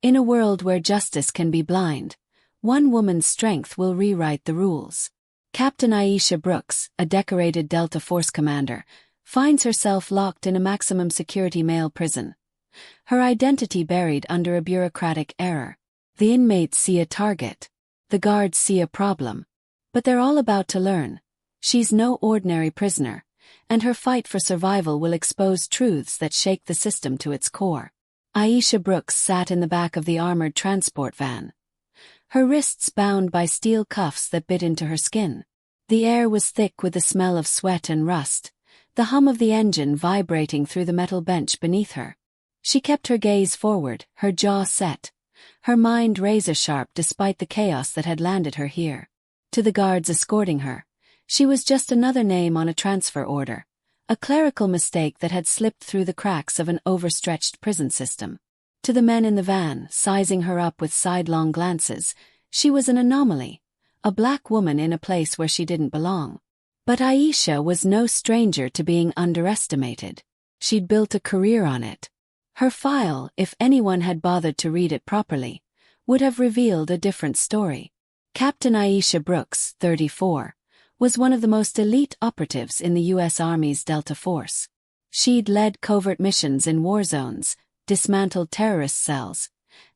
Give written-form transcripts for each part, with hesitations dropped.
In a world where justice can be blind, one woman's strength will rewrite the rules. Captain Aisha Brooks, a decorated Delta Force commander, finds herself locked in a maximum security male prison. Her identity buried under a bureaucratic error. The inmates see a target. The guards see a problem. But they're all about to learn. She's no ordinary prisoner, and her fight for survival will expose truths that shake the system to its core. Aisha Brooks sat in the back of the armored transport van. Her wrists bound by steel cuffs that bit into her skin. The air was thick with the smell of sweat and rust, the hum of the engine vibrating through the metal bench beneath her. She kept her gaze forward, her jaw set, her mind razor-sharp despite the chaos that had landed her here. To the guards escorting her, she was just another name on a transfer order, a clerical mistake that had slipped through the cracks of an overstretched prison system. To the men in the van, sizing her up with sidelong glances, she was an anomaly, a black woman in a place where she didn't belong. But Aisha was no stranger to being underestimated. She'd built a career on it. Her file, if anyone had bothered to read it properly, would have revealed a different story. Captain Aisha Brooks, 34, was one of the most elite operatives in the U.S. Army's Delta Force. She'd led covert missions in war zones, dismantled terrorist cells,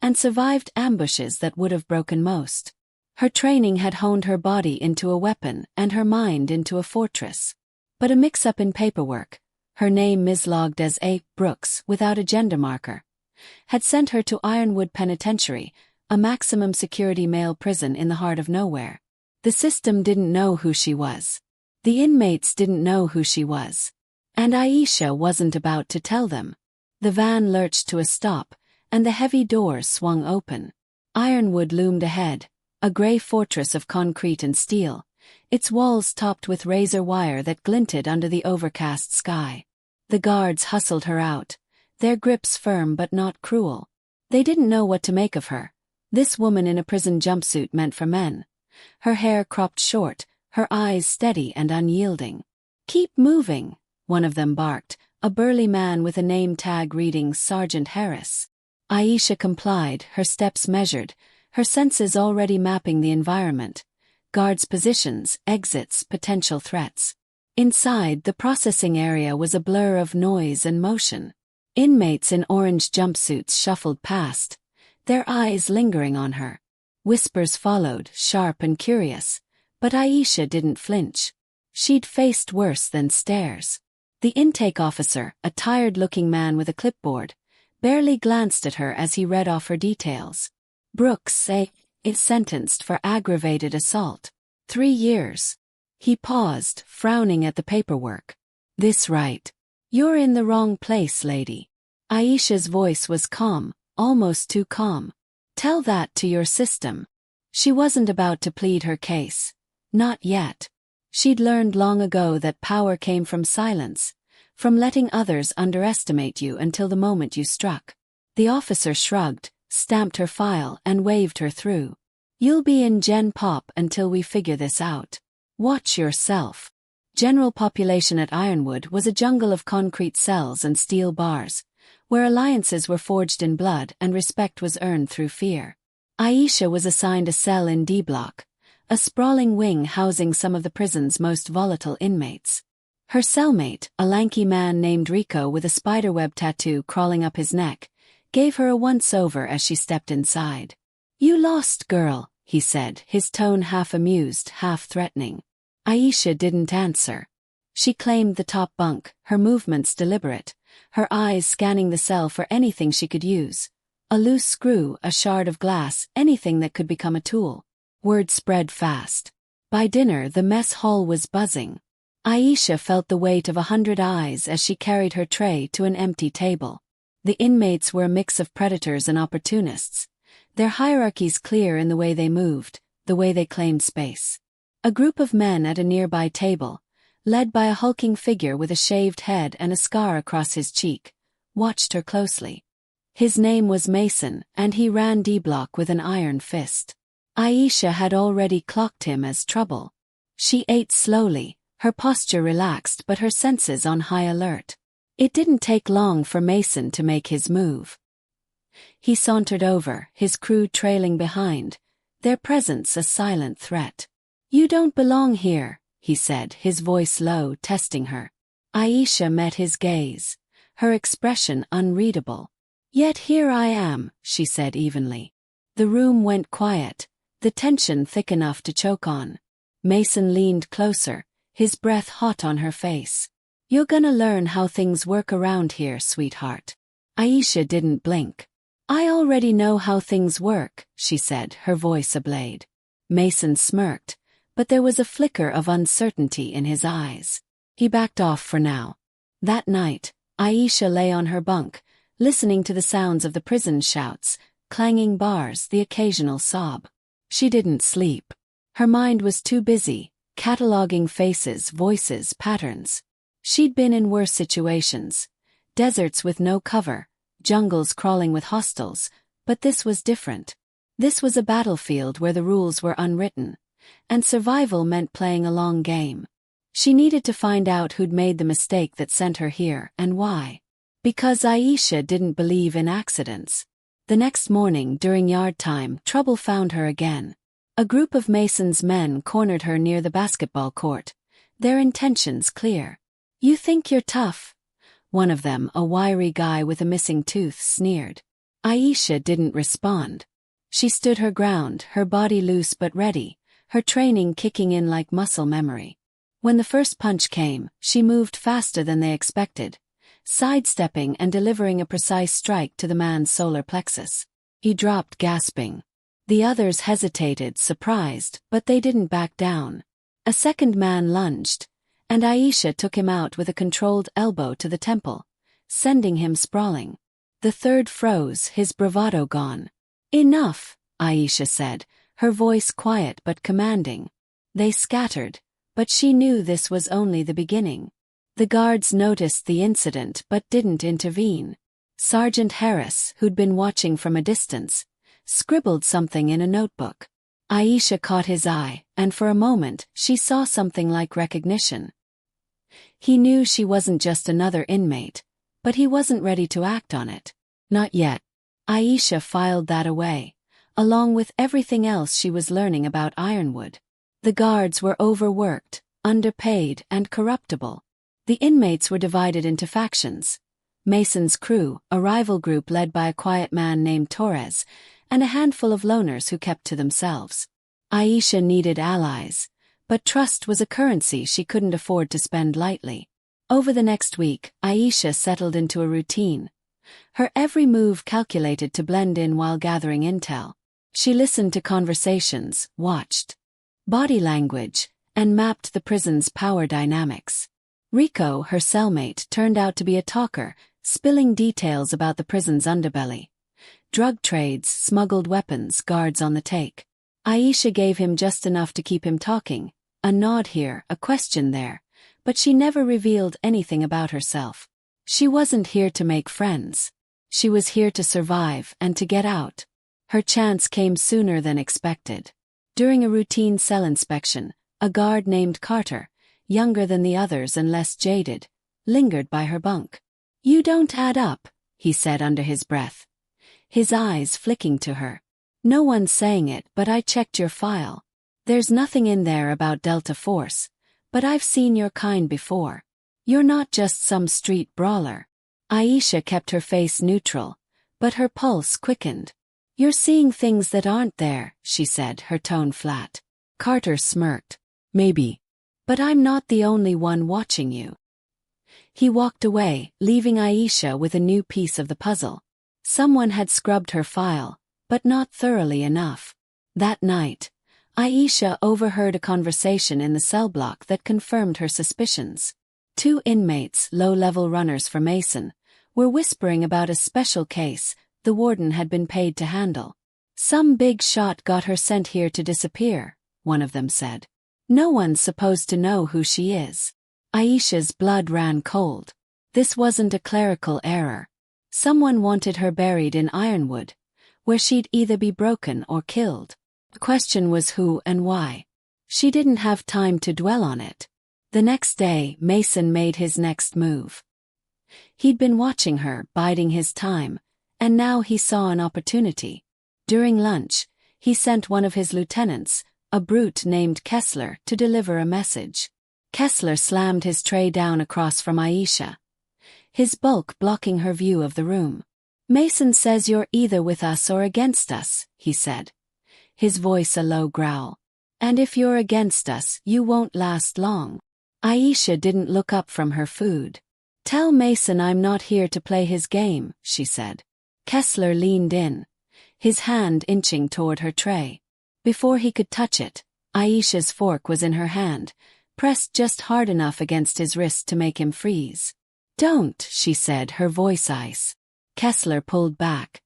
and survived ambushes that would have broken most. Her training had honed her body into a weapon and her mind into a fortress. But a mix-up in paperwork, her name mislogged as A. Brooks without a gender marker, had sent her to Ironwood Penitentiary, a maximum security male prison in the heart of nowhere. The system didn't know who she was. The inmates didn't know who she was. And Aisha wasn't about to tell them. The van lurched to a stop, and the heavy doors swung open. Ironwood loomed ahead, a gray fortress of concrete and steel, its walls topped with razor wire that glinted under the overcast sky. The guards hustled her out, their grips firm but not cruel. They didn't know what to make of her, this woman in a prison jumpsuit meant for men. Her hair cropped short, her eyes steady and unyielding. "Keep moving," one of them barked, a burly man with a name tag reading Sergeant Harris. Aisha complied, her steps measured, her senses already mapping the environment. Guards' positions, exits, potential threats. Inside, the processing area was a blur of noise and motion. Inmates in orange jumpsuits shuffled past, their eyes lingering on her. Whispers followed, sharp and curious, but Aisha didn't flinch. She'd faced worse than stares. The intake officer, a tired-looking man with a clipboard, barely glanced at her as he read off her details. Brooks, is sentenced for aggravated assault. 3 years. He paused, frowning at the paperwork. "This right. You're in the wrong place, lady." Aisha's voice was calm, almost too calm. "Tell that to your system." She wasn't about to plead her case. Not yet. She'd learned long ago that power came from silence, from letting others underestimate you until the moment you struck. The officer shrugged, stamped her file, and waved her through. "You'll be in Gen Pop until we figure this out. Watch yourself." General population at Ironwood was a jungle of concrete cells and steel bars, where alliances were forged in blood and respect was earned through fear. Aisha was assigned a cell in D Block, a sprawling wing housing some of the prison's most volatile inmates. Her cellmate, a lanky man named Rico with a spiderweb tattoo crawling up his neck, gave her a once-over as she stepped inside. "You lost, girl," he said, his tone half amused, half threatening. Aisha didn't answer. She claimed the top bunk, her movements deliberate, her eyes scanning the cell for anything she could use. A loose screw, a shard of glass, anything that could become a tool. Word spread fast. By dinner, the mess hall was buzzing. Aisha felt the weight of 100 eyes as she carried her tray to an empty table. The inmates were a mix of predators and opportunists, their hierarchies clear in the way they moved, the way they claimed space. A group of men at a nearby table, led by a hulking figure with a shaved head and a scar across his cheek, watched her closely. His name was Mason, and he ran D Block with an iron fist. Aisha had already clocked him as trouble. She ate slowly, her posture relaxed but her senses on high alert. It didn't take long for Mason to make his move. He sauntered over, his crew trailing behind, their presence a silent threat. "You don't belong here," he said, his voice low, testing her. Aisha met his gaze, her expression unreadable. "Yet here I am," she said evenly. The room went quiet, the tension thick enough to choke on. Mason leaned closer, his breath hot on her face. "You're gonna learn how things work around here, sweetheart." Aisha didn't blink. "I already know how things work," she said, her voice ablade. Mason smirked, but there was a flicker of uncertainty in his eyes. He backed off for now. That night, Aisha lay on her bunk, listening to the sounds of the prison shouts, clanging bars, the occasional sob. She didn't sleep. Her mind was too busy, cataloging faces, voices, patterns. She'd been in worse situations. Deserts with no cover, jungles crawling with hostiles, but this was different. This was a battlefield where the rules were unwritten, and survival meant playing a long game. She needed to find out who'd made the mistake that sent her here and why. Because Aisha didn't believe in accidents. The next morning, during yard time, trouble found her again. A group of Mason's men cornered her near the basketball court, their intentions clear. "You think you're tough?" One of them, a wiry guy with a missing tooth, sneered. Aisha didn't respond. She stood her ground, her body loose but ready, her training kicking in like muscle memory. When the first punch came, she moved faster than they expected, sidestepping and delivering a precise strike to the man's solar plexus. He dropped, gasping. The others hesitated, surprised, but they didn't back down. A second man lunged, and Aisha took him out with a controlled elbow to the temple, sending him sprawling. The third froze, his bravado gone. "Enough," Aisha said, her voice quiet but commanding. They scattered, but she knew this was only the beginning. The guards noticed the incident but didn't intervene. Sergeant Harris, who'd been watching from a distance, scribbled something in a notebook. Aisha caught his eye, and for a moment she saw something like recognition. He knew she wasn't just another inmate, but he wasn't ready to act on it. Not yet. Aisha filed that away, along with everything else she was learning about Ironwood. The guards were overworked, underpaid, and corruptible. The inmates were divided into factions. Mason's crew, a rival group led by a quiet man named Torres, and a handful of loners who kept to themselves. Aisha needed allies, but trust was a currency she couldn't afford to spend lightly. Over the next week, Aisha settled into a routine, her every move calculated to blend in while gathering intel. She listened to conversations, watched body language, and mapped the prison's power dynamics. Rico, her cellmate, turned out to be a talker, spilling details about the prison's underbelly. Drug trades, smuggled weapons, guards on the take. Aisha gave him just enough to keep him talking, a nod here, a question there, but she never revealed anything about herself. She wasn't here to make friends. She was here to survive and to get out. Her chance came sooner than expected. During a routine cell inspection, a guard named Carter, younger than the others and less jaded, lingered by her bunk. "You don't add up," he said under his breath, his eyes flicking to her. "No one's saying it, but I checked your file. There's nothing in there about Delta Force, but I've seen your kind before. You're not just some street brawler." Aisha kept her face neutral, but her pulse quickened. "You're seeing things that aren't there," she said, her tone flat. Carter smirked. "Maybe. But I'm not the only one watching you." He walked away, leaving Aisha with a new piece of the puzzle. Someone had scrubbed her file, but not thoroughly enough. That night, Aisha overheard a conversation in the cell block that confirmed her suspicions. Two inmates, low-level runners for Mason, were whispering about a special case the warden had been paid to handle. "Some big shot got her sent here to disappear," one of them said. "No one's supposed to know who she is." Aisha's blood ran cold. This wasn't a clerical error. Someone wanted her buried in Ironwood, where she'd either be broken or killed. The question was who and why. She didn't have time to dwell on it. The next day, Mason made his next move. He'd been watching her, biding his time, And now he saw an opportunity. During lunch, he sent one of his lieutenants, a brute named Kessler, to deliver a message. Kessler slammed his tray down across from Aisha, his bulk blocking her view of the room. "Mason says you're either with us or against us," he said, his voice a low growl. "And if you're against us, you won't last long." Aisha didn't look up from her food. "Tell Mason I'm not here to play his game," she said. Kessler leaned in, his hand inching toward her tray. Before he could touch it, Aisha's fork was in her hand, pressed just hard enough against his wrist to make him freeze. "Don't," she said, her voice ice. Kessler pulled back,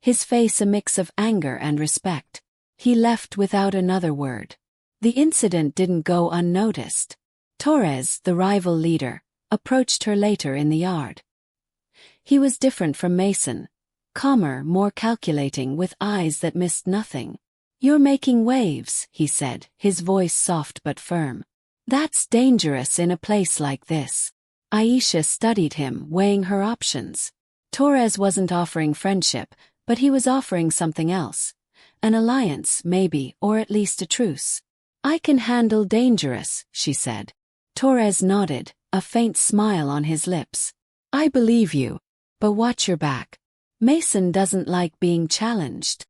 his face a mix of anger and respect. He left without another word. The incident didn't go unnoticed. Torres, the rival leader, approached her later in the yard. He was different from Mason, calmer, more calculating, with eyes that missed nothing. "You're making waves," he said, his voice soft but firm. "That's dangerous in a place like this." Aisha studied him, weighing her options. Torres wasn't offering friendship, but he was offering something else. An alliance, maybe, or at least a truce. "I can handle dangerous," she said. Torres nodded, a faint smile on his lips. "I believe you. But watch your back. Mason doesn't like being challenged."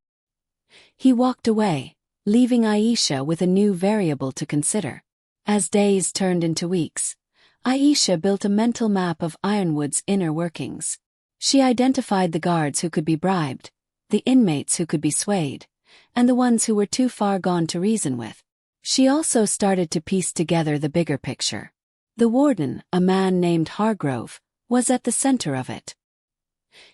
He walked away, leaving Aisha with a new variable to consider. As days turned into weeks, Aisha built a mental map of Ironwood's inner workings. She identified the guards who could be bribed, the inmates who could be swayed, and the ones who were too far gone to reason with. She also started to piece together the bigger picture. The warden, a man named Hargrove, was at the center of it.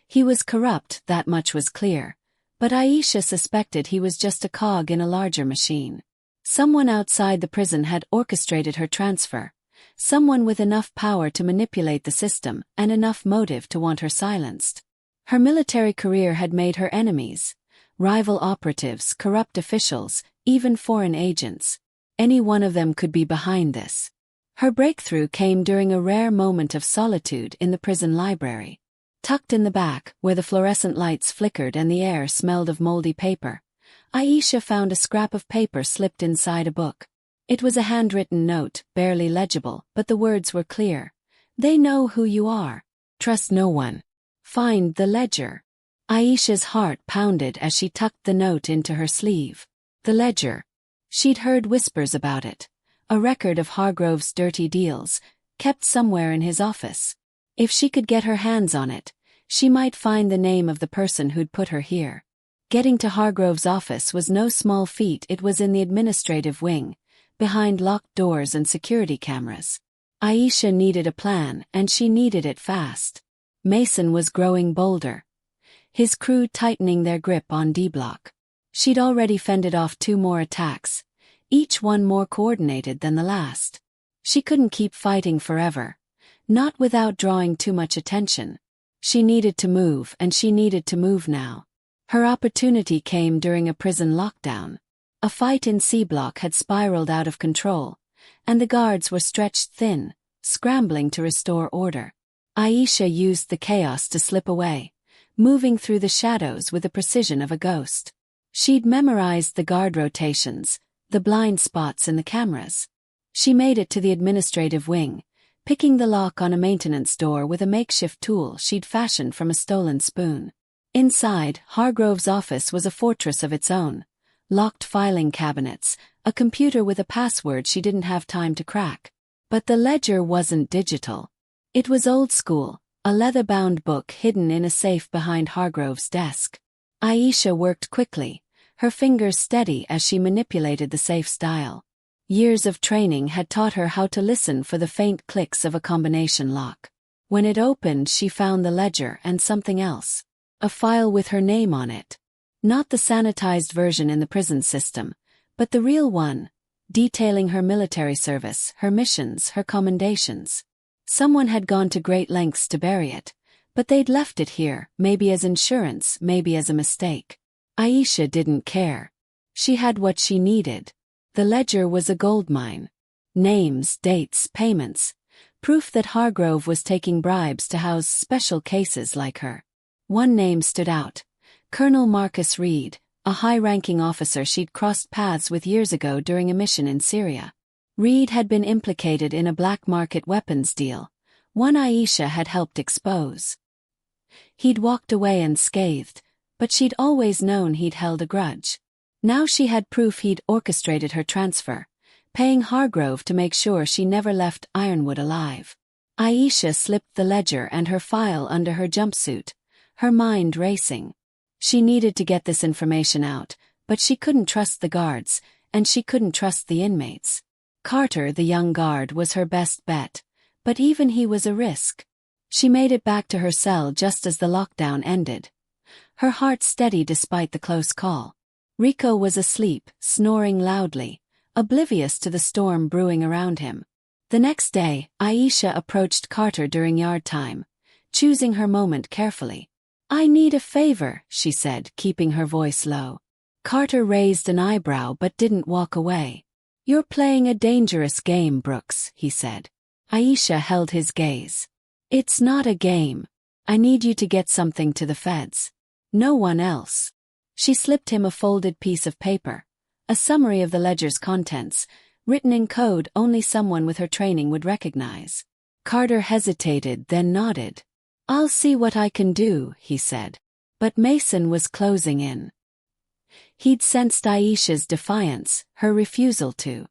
He was corrupt, that much was clear, but Aisha suspected he was just a cog in a larger machine. Someone outside the prison had orchestrated her transfer, someone with enough power to manipulate the system and enough motive to want her silenced. Her military career had made her enemies, rival operatives, corrupt officials, even foreign agents. Any one of them could be behind this. Her breakthrough came during a rare moment of solitude in the prison library. Tucked in the back, where the fluorescent lights flickered and the air smelled of moldy paper, Aisha found a scrap of paper slipped inside a book. It was a handwritten note, barely legible, but the words were clear. "They know who you are. Trust no one. Find the ledger." Aisha's heart pounded as she tucked the note into her sleeve. The ledger. She'd heard whispers about it. A record of Hargrove's dirty deals, kept somewhere in his office. If she could get her hands on it, she might find the name of the person who'd put her here. Getting to Hargrove's office was no small feat. It was in the administrative wing, behind locked doors and security cameras. Aisha needed a plan, and she needed it fast. Mason was growing bolder, his crew tightening their grip on D-Block. She'd already fended off 2 more attacks, each one more coordinated than the last. She couldn't keep fighting forever, not without drawing too much attention. She needed to move, and she needed to move now. Her opportunity came during a prison lockdown. A fight in C-Block had spiraled out of control, and the guards were stretched thin, scrambling to restore order. Aisha used the chaos to slip away, moving through the shadows with the precision of a ghost. She'd memorized the guard rotations, the blind spots in the cameras. She made it to the administrative wing, picking the lock on a maintenance door with a makeshift tool she'd fashioned from a stolen spoon. Inside, Hargrove's office was a fortress of its own. Locked filing cabinets, a computer with a password she didn't have time to crack. But the ledger wasn't digital. It was old school, a leather-bound book hidden in a safe behind Hargrove's desk. Aisha worked quickly, her fingers steady as she manipulated the safe's dial. Years of training had taught her how to listen for the faint clicks of a combination lock. When it opened, she found the ledger and something else. A file with her name on it. Not the sanitized version in the prison system, but the real one, detailing her military service, her missions, her commendations. Someone had gone to great lengths to bury it, but they'd left it here, maybe as insurance, maybe as a mistake. Aisha didn't care. She had what she needed. The ledger was a goldmine. Names, dates, payments. Proof that Hargrove was taking bribes to house special cases like her. One name stood out. Colonel Marcus Reed, a high-ranking officer she'd crossed paths with years ago during a mission in Syria. Reed had been implicated in a black market weapons deal, one Aisha had helped expose. He'd walked away unscathed, but she'd always known he'd held a grudge. Now she had proof he'd orchestrated her transfer, paying Hargrove to make sure she never left Ironwood alive. Aisha slipped the ledger and her file under her jumpsuit, her mind racing. She needed to get this information out, but she couldn't trust the guards, and she couldn't trust the inmates. Carter, the young guard, was her best bet, but even he was a risk. She made it back to her cell just as the lockdown ended. Her heart steady despite the close call. Rico was asleep, snoring loudly, oblivious to the storm brewing around him. The next day, Aisha approached Carter during yard time, choosing her moment carefully. "I need a favor," she said, keeping her voice low. Carter raised an eyebrow but didn't walk away. "You're playing a dangerous game, Brooks," he said. Aisha held his gaze. "It's not a game. I need you to get something to the feds. No one else." She slipped him a folded piece of paper, a summary of the ledger's contents, written in code only someone with her training would recognize. Carter hesitated, then nodded. "I'll see what I can do," he said. But Mason was closing in. He'd sensed Aisha's defiance, her refusal to